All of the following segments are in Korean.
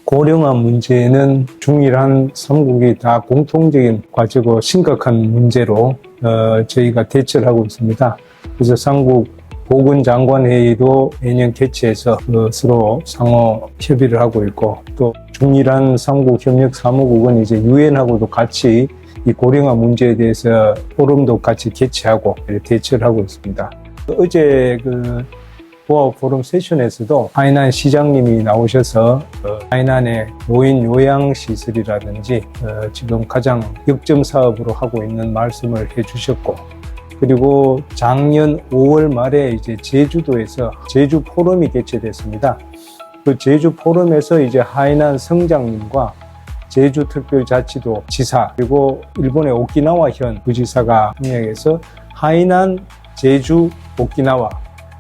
고령화 문제는 중일한 삼국이 다 공통적인 과제고 심각한 문제로 저희가 대처를 하고 있습니다. 그래서 삼국 보건장관회의도 매년 개최해서 서로 상호 협의를 하고 있고, 또 중일한 삼국협력사무국은 이제 유엔하고도 같이 이 고령화 문제에 대해서 포럼도 같이 개최하고 대처를 하고 있습니다. 어제 보아 포럼 세션에서도 하이난 시장님이 나오셔서 하이난의 노인 요양시설이라든지 지금 가장 역점 사업으로 하고 있는 말씀을 해주셨고, 그리고 작년 5월 말에 이제 제주도에서 제주 포럼이 개최됐습니다. 그 제주 포럼에서 이제 하이난 성장님과 제주특별자치도 지사, 그리고 일본의 오키나와현 부지사가 협력해서 하이난, 제주, 오키나와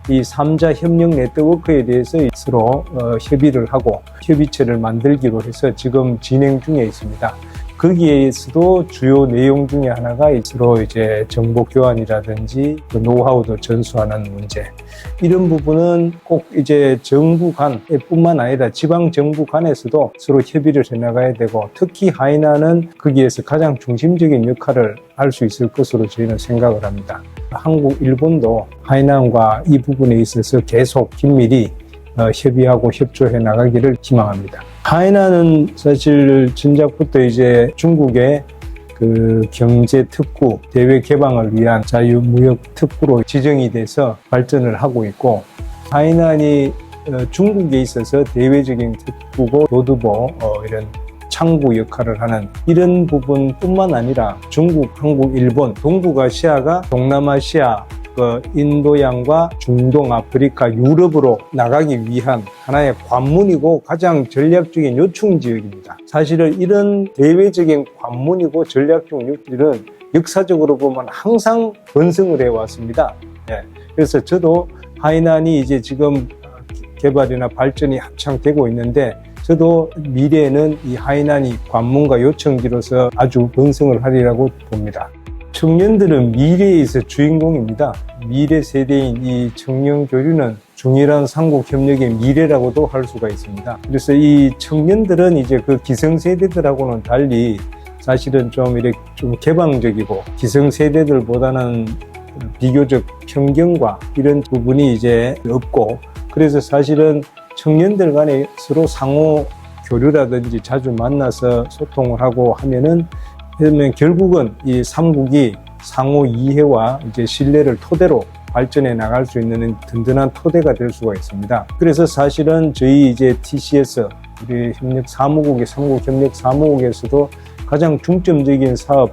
이 3자 협력 네트워크에 대해서 서로 협의를 하고 협의체를 만들기로 해서 지금 진행 중에 있습니다. 거기에서도 주요 내용 중에 하나가 서로 이제 정보 교환이라든지 노하우도 전수하는 문제. 이런 부분은 꼭 이제 정부 간뿐만 아니라 지방 정부 간에서도 서로 협의를 해나가야 되고, 특히 하이난은 거기에서 가장 중심적인 역할을 할 수 있을 것으로 저희는 생각을 합니다. 한국, 일본도 하이난과 이 부분에 있어서 계속 긴밀히 협의하고 협조해 나가기를 희망합니다. 하이난은 사실 전작부터 이제 중국의 경제 특구, 대외 개방을 위한 자유무역 특구로 지정이 돼서 발전을 하고 있고, 하이난이 중국에 있어서 대외적인 특구고 교두보 이런 창구 역할을 하는 이런 부분뿐만 아니라 중국, 한국, 일본, 동북아시아가 동남아시아, 인도양과 중동, 아프리카, 유럽으로 나가기 위한 하나의 관문이고 가장 전략적인 요충 지역입니다. 사실은 이런 대외적인 관문이고 전략적 요충은 역사적으로 보면 항상 번성을 해왔습니다. 그래서 저도 하이난이 이제 지금 개발이나 발전이 한창 되고 있는데, 저도 미래에는 이 하이난이 관문과 요청지로서 아주 번성을 하리라고 봅니다. 청년들은 미래에서 주인공입니다. 미래 세대인 이 청년 교류는 중일한 삼국 협력의 미래라고도 할 수가 있습니다. 그래서 이 청년들은 이제 기성세대들하고는 달리 사실은 좀 개방적이고, 기성세대들보다는 비교적 편견과 이런 부분이 이제 없고, 그래서 사실은 청년들 간에 서로 상호 교류라든지 자주 만나서 소통을 하고 하면은, 그러면 결국은 이 삼국이 상호 이해와 이제 신뢰를 토대로 발전해 나갈 수 있는 든든한 토대가 될 수가 있습니다. 그래서 사실은 저희 이제 TCS, 우리 협력사무국의 삼국협력사무국에서도 가장 중점적인 사업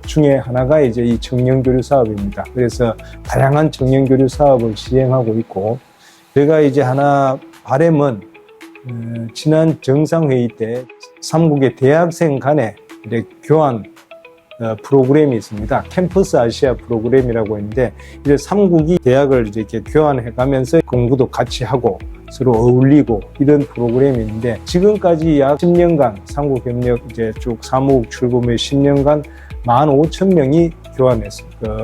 중에 하나가 이제 이 청년교류 사업입니다. 그래서 다양한 청년교류 사업을 시행하고 있고, 제가 이제 하나 바람은 지난 정상회의 때 삼국의 대학생 간에 교환 프로그램이 있습니다. 캠퍼스 아시아 프로그램이라고 있는데, 이제 삼국이 대학을 이렇게 교환해 가면서 공부도 같이 하고 서로 어울리고 이런 프로그램이 있는데, 지금까지 약 10년간 삼국협력 이제 쭉 사무국 출범 후 10년간 15,000명이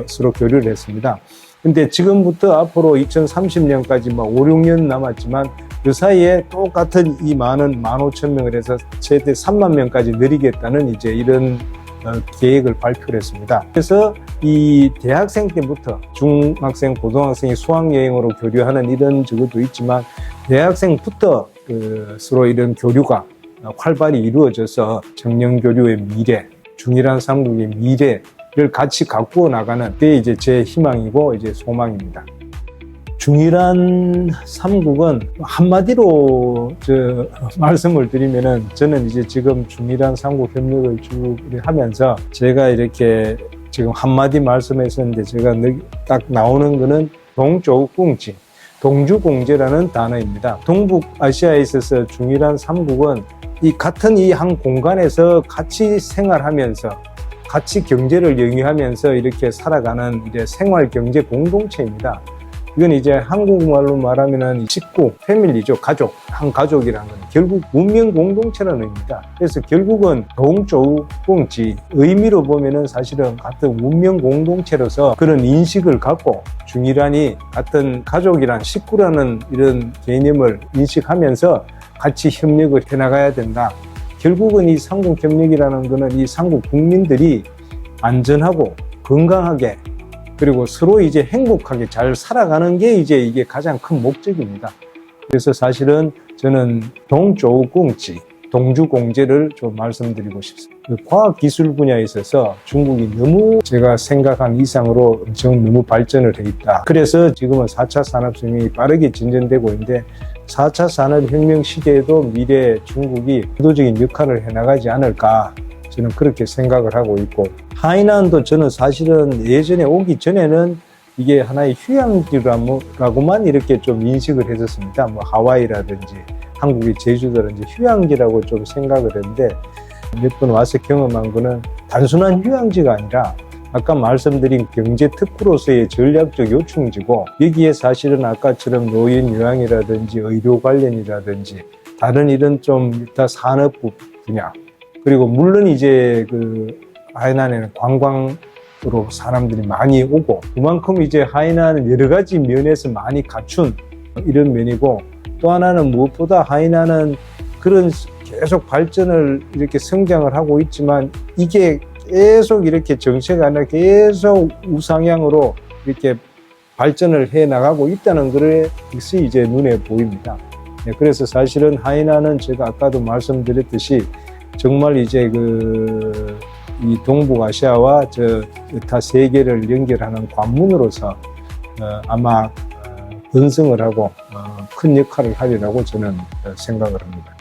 서로 교류를 했습니다. 근데 지금부터 앞으로 2030년까지 5, 6년 남았지만 그 사이에 똑같은 이 많은 15,000명을 해서 최대 3만 명까지 늘리겠다는 이제 이런 계획을 발표를 했습니다. 그래서 이 대학생 때부터 중학생, 고등학생이 수학여행으로 교류하는 이런 적도 있지만, 대학생부터 서로 이런 교류가 활발히 이루어져서 청년교류의 미래, 중일한 삼국의 미래를 같이 가꾸어 나가는 게 이제 제 희망이고 이제 소망입니다. 중일한 삼국은 한마디로 말씀을 드리면은, 저는 이제 지금 중일한 삼국 협력을 쭉 하면서 제가 이렇게 지금 한마디 말씀했었는데, 제가 딱 나오는 거는 동조국공지, 동주공제라는 단어입니다. 동북아시아에 있어서 중일한 삼국은 같은 이 한 공간에서 같이 생활하면서 같이 경제를 영위하면서 이렇게 살아가는 이제 생활 경제 공동체입니다. 이건 이제 한국말로 말하면은 식구, 패밀리죠. 가족, 한 가족이라는 건 결국 문명 공동체라는 의미입니다. 그래서 결국은 동조공지 의미로 보면은 사실은 같은 문명 공동체로서 그런 인식을 갖고, 중일한이 같은 가족이란 식구라는 이런 개념을 인식하면서 같이 협력을 해나가야 된다. 결국은 이 삼국협력이라는 것은 이 삼국 국민들이 안전하고 건강하게 그리고 서로 이제 행복하게 잘 살아가는 게 이제 이게 가장 큰 목적입니다. 그래서 사실은 저는 동조공지, 동주공제를 좀 말씀드리고 싶습니다. 과학기술 분야에 있어서 중국이 너무 제가 생각한 이상으로 엄청 너무 발전을 해 있다. 그래서 지금은 4차 산업혁명이 빠르게 진전되고 있는데 4차 산업혁명 시대에도 미래 중국이 주도적인 역할을 해나가지 않을까 저는 그렇게 생각을 하고 있고 하이난도 저는 사실은 예전에 오기 전에는 이게 하나의 휴양지라고만 이렇게 좀 인식을 했었습니다. 뭐 하와이라든지 한국의 제주도라든지 휴양지라고 좀 생각을 했는데 몇 번 와서 경험한 거는 단순한 휴양지가 아니라 아까 말씀드린 경제 특구로서의 전략적 요충지고 여기에 사실은 아까처럼 노인 요양이라든지 의료 관련이라든지 다른 이런 좀 일단 산업 분야 그리고 물론 이제 그 하이난에는 관광으로 사람들이 많이 오고 그만큼 이제 하이난은 여러 가지 면에서 많이 갖춘 이런 면이고 또 하나는 무엇보다 하이난은 그런 계속 발전을 이렇게 성장을 하고 있지만 이게 계속 이렇게 정체가 아니라 계속 우상향으로 이렇게 발전을 해 나가고 있다는 것이 이제 눈에 보입니다. 네, 그래서 사실은 하이난은 제가 아까도 말씀드렸듯이 정말 이제 이 동북아시아와 여타 세계를 연결하는 관문으로서 아마 번성을 하고 큰 역할을 하리라고 저는 생각을 합니다.